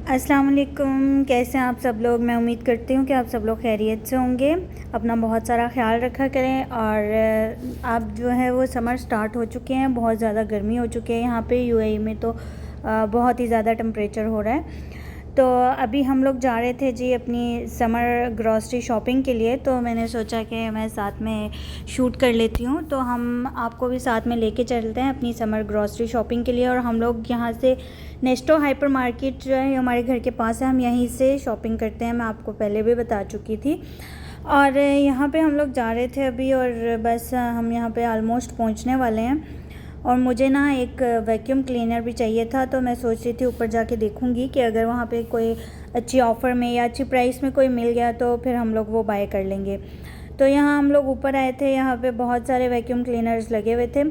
अस्सलाम वालेकुम। कैसे हैं आप सब लोग। मैं उम्मीद करती हूँ कि आप सब लोग खैरियत से होंगे। अपना बहुत सारा ख्याल रखा करें। और अब जो है वो समर स्टार्ट हो चुके हैं, बहुत ज़्यादा गर्मी हो चुकी है यहाँ पे यूएई में। तो बहुत ही ज़्यादा टेम्परेचर हो रहा है। तो अभी हम लोग जा रहे थे जी अपनी समर ग्रॉसरी शॉपिंग के लिए। तो मैंने सोचा कि मैं साथ में शूट कर लेती हूँ, तो हम आपको भी साथ में लेके चलते हैं अपनी समर ग्रॉसरी शॉपिंग के लिए। और हम लोग यहाँ से नेस्टो हाइपर मार्केट जो है हमारे घर के पास है, हम यहीं से शॉपिंग करते हैं। मैं आपको पहले भी बता चुकी थी। और यहाँ पे हम लोग जा रहे थे अभी, और बस हम यहाँ पे ऑलमोस्ट पहुँचने वाले हैं। और मुझे ना एक वैक्यूम क्लीनर भी चाहिए था, तो मैं सोच रही थी ऊपर जाके देखूंगी कि अगर वहाँ पे कोई अच्छी ऑफ़र में या अच्छी प्राइस में कोई मिल गया तो फिर हम लोग वो बाय कर लेंगे। तो यहाँ हम लोग ऊपर आए थे, यहाँ पे बहुत सारे वैक्यूम क्लीनर्स लगे हुए थे।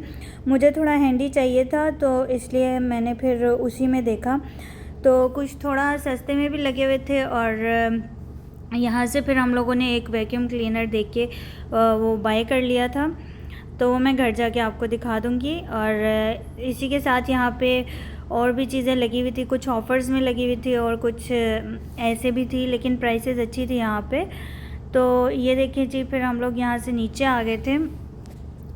मुझे थोड़ा हैंडी चाहिए था, तो इसलिए मैंने फिर उसी में देखा। तो कुछ थोड़ा सस्ते में भी लगे हुए थे, और यहाँ से फिर हम लोगों ने एक वैक्यूम क्लीनर देख के वो बाय कर लिया था। तो वो मैं घर जाके आपको दिखा दूँगी। और इसी के साथ यहाँ पे और भी चीज़ें लगी हुई थी, कुछ ऑफ़र्स में लगी हुई थी और कुछ ऐसे भी थी, लेकिन प्राइसेस अच्छी थी यहाँ पे। तो ये देखिए जी, फिर हम लोग यहाँ से नीचे आ गए थे।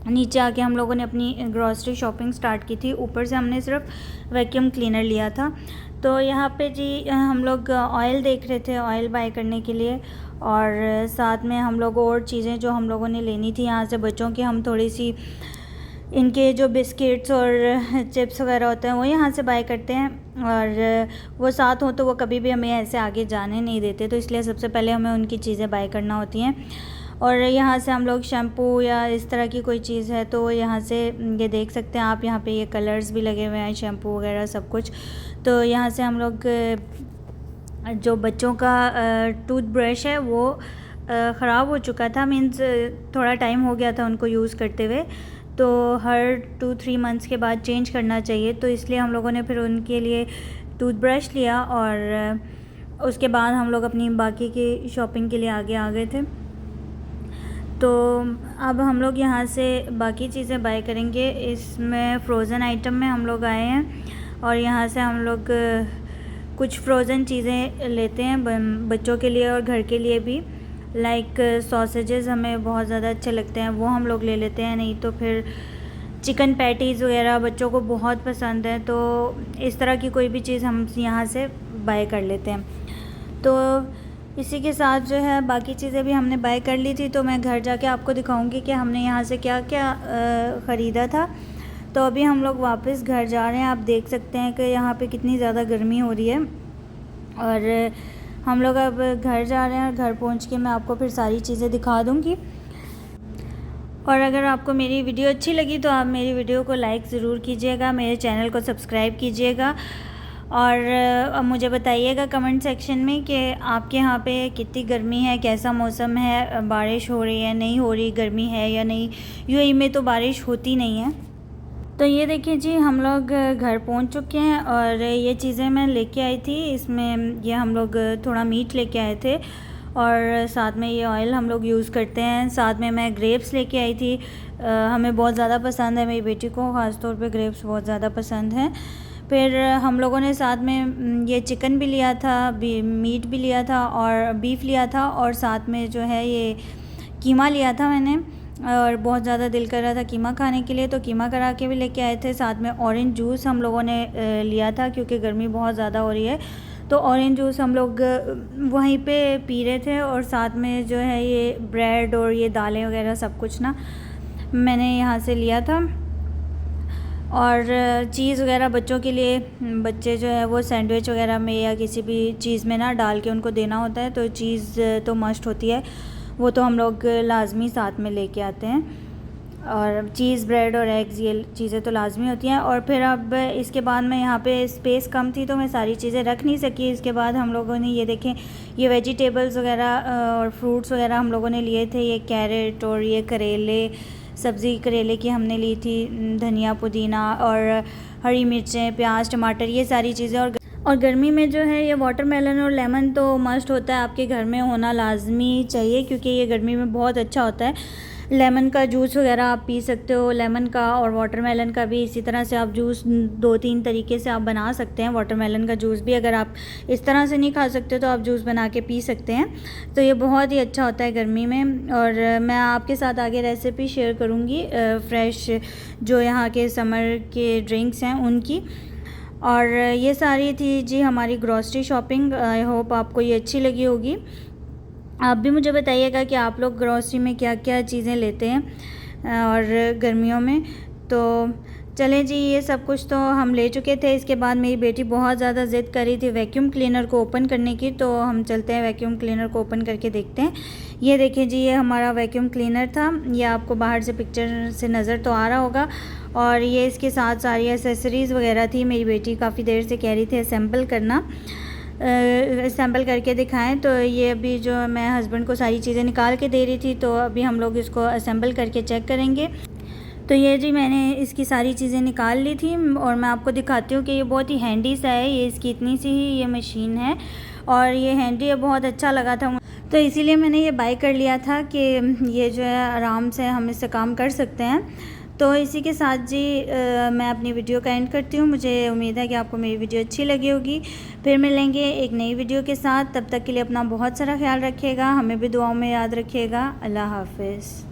नीचे आके हम लोगों ने अपनी ग्रॉसरी शॉपिंग स्टार्ट की थी। ऊपर से हमने सिर्फ वैक्यूम क्लीनर लिया था। तो यहाँ पे जी हम लोग ऑयल देख रहे थे, ऑयल बाय करने के लिए। और साथ में हम लोग और चीज़ें जो हम लोगों ने लेनी थी यहाँ से बच्चों की, हम थोड़ी सी इनके जो बिस्किट्स और चिप्स वगैरह होते हैं वो यहाँ से बाय करते हैं। और वो साथ हो तो वो कभी भी हमें ऐसे आगे जाने नहीं देते, तो इसलिए सबसे पहले हमें उनकी चीज़ें बाय करना होती हैं। और यहाँ से हम लोग शैम्पू या इस तरह की कोई चीज़ है तो यहाँ से ये देख सकते हैं आप, यहाँ पे ये कलर्स भी लगे हुए हैं, शैम्पू वगैरह सब कुछ। तो यहाँ से हम लोग जो बच्चों का टूथब्रश है वो ख़राब हो चुका था, मीन्स थोड़ा टाइम हो गया था उनको यूज़ करते हुए, तो हर 2-3 मंथ्स के बाद चेंज करना चाहिए। तो इसलिए हम लोगों ने फिर उनके लिए टूथब्रश लिया, और उसके बाद हम लोग अपनी बाकी की शॉपिंग के लिए आगे आ गए थे। तो अब हम लोग यहाँ से बाकी चीज़ें बाय करेंगे। इसमें फ़्रोज़न आइटम में हम लोग आए हैं, और यहाँ से हम लोग कुछ फ्रोज़न चीज़ें लेते हैं बच्चों के लिए और घर के लिए भी। लाइक सॉसेजेस हमें बहुत ज़्यादा अच्छे लगते हैं, वो हम लोग ले लेते हैं। नहीं तो फिर चिकन पैटीज़ वगैरह बच्चों को बहुत पसंद है, तो इस तरह की कोई भी चीज़ हम यहाँ से बाय कर लेते हैं। तो इसी के साथ जो है बाकी चीज़ें भी हमने बाय कर ली थी। तो मैं घर जाके आपको दिखाऊंगी कि हमने यहाँ से क्या क्या ख़रीदा था। तो अभी हम लोग वापस घर जा रहे हैं। आप देख सकते हैं कि यहाँ पे कितनी ज़्यादा गर्मी हो रही है, और हम लोग अब घर जा रहे हैं। और घर पहुँच के मैं आपको फिर सारी चीज़ें दिखा दूँगी। और अगर आपको मेरी वीडियो अच्छी लगी तो आप मेरी वीडियो को लाइक ज़रूर कीजिएगा, मेरे चैनल को सब्सक्राइब कीजिएगा। और मुझे बताइएगा कमेंट सेक्शन में कि आपके यहाँ पे कितनी गर्मी है, कैसा मौसम है, बारिश हो रही है, नहीं हो रही, गर्मी है या नहीं। यूएई में तो बारिश होती नहीं है। तो ये देखिए जी, हम लोग घर पहुंच चुके हैं, और ये चीज़ें मैं लेके आई थी। इसमें ये हम लोग थोड़ा मीट लेके आए थे, और साथ में ये ऑयल हम लोग यूज़ करते हैं। साथ में मैं ग्रेप्स लेके आई थी, हमें बहुत ज़्यादा पसंद है, मेरी बेटी को ख़ास तौर पे ग्रेप्स बहुत ज़्यादा पसंद हैं। फिर हम लोगों ने साथ में ये चिकन भी लिया था, मीट भी लिया था, और बीफ लिया था, और साथ में जो है ये कीमा लिया था मैंने। और बहुत ज़्यादा दिल कर रहा था कीमा खाने के लिए, तो कीमा करा के भी लेके आए थे। साथ में ऑरेंज जूस हम लोगों ने लिया था, क्योंकि गर्मी बहुत ज़्यादा हो रही है। तो ऑरेंज जूस हम लोग वहीं पे पी रहे थे, और साथ में जो है ये ब्रेड और ये दालें वगैरह सब कुछ ना मैंने यहाँ से लिया था। और चीज़ वगैरह बच्चों के लिए, बच्चे जो है वो सैंडविच वगैरह में या किसी भी चीज़ में ना डाल के उनको देना होता है, तो चीज़ तो मस्ट होती है, वो तो हम लोग लाजमी साथ में लेके आते हैं। और चीज़, ब्रेड और एग्ज़, ये चीज़ें तो लाजमी होती हैं। और फिर अब इसके बाद में यहाँ पे स्पेस कम थी, तो मैं सारी चीज़ें रख नहीं सकी। इसके बाद हम लोगों ने ये देखें, ये वेजिटेबल्स वगैरह और फ्रूट्स वगैरह हम लोगों ने लिए थे। ये कैरेट और ये करेले, सब्ज़ी करेले की हमने ली थी, धनिया, पुदीना और हरी मिर्चें, प्याज, टमाटर, ये सारी चीज़ें। और गर्मी में जो है ये वाटरमेलन और लेमन तो मस्ट होता है, आपके घर में होना लाजमी चाहिए, क्योंकि ये गर्मी में बहुत अच्छा होता है। लेमन का जूस वगैरह आप पी सकते हो, लेमन का और वाटरमेलन का भी इसी तरह से आप जूस 2-3 तरीके से आप बना सकते हैं। वाटरमेलन का जूस भी अगर आप इस तरह से नहीं खा सकते तो आप जूस बना के पी सकते हैं। तो ये बहुत ही अच्छा होता है गर्मी में। और मैं आपके साथ आगे रेसिपी शेयर करूँगी फ्रेश जो यहाँ के समर के ड्रिंक्स हैं उनकी। और ये सारी थी जी हमारी ग्रॉसरी शॉपिंग। आई होप आपको ये अच्छी लगी होगी। आप भी मुझे बताइएगा कि आप लोग ग्रॉसरी में क्या क्या चीज़ें लेते हैं और गर्मियों में। तो चलें जी, ये सब कुछ तो हम ले चुके थे। इसके बाद मेरी बेटी बहुत ज़्यादा ज़िद कर रही थी वैक्यूम क्लीनर को ओपन करने की, तो हम चलते हैं वैक्यूम क्लीनर को ओपन करके देखते हैं। ये देखें जी, ये हमारा वैक्यूम क्लीनर था। ये आपको बाहर से पिक्चर से नज़र तो आ रहा होगा। और ये इसके साथ सारी एसेसरीज़ वगैरह थी। मेरी बेटी काफ़ी देर से कह रही थी असेंबल करना, असेंबल करके दिखाएं। तो ये अभी जो मैं हस्बैंड को सारी चीज़ें निकाल के दे रही थी, तो अभी हम लोग इसको असेंबल करके चेक करेंगे। तो ये जी मैंने इसकी सारी चीज़ें निकाल ली थी और मैं आपको दिखाती हूँ कि ये बहुत ही हैंडी सा है। ये इसकी इतनी सी ही ये मशीन है और ये हैंडी है, बहुत अच्छा लगा था। तो इसीलिए मैंने ये बाय कर लिया था कि ये जो है आराम से हम इससे काम कर सकते हैं। तो इसी के साथ जी मैं अपनी वीडियो का एंड करती हूँ। मुझे उम्मीद है कि आपको मेरी वीडियो अच्छी लगी होगी। फिर मिलेंगे एक नई वीडियो के साथ। तब तक के लिए अपना बहुत सारा ख्याल रखिएगा, हमें भी दुआओं में याद रखिएगा। अल्लाह हाफ़िज़।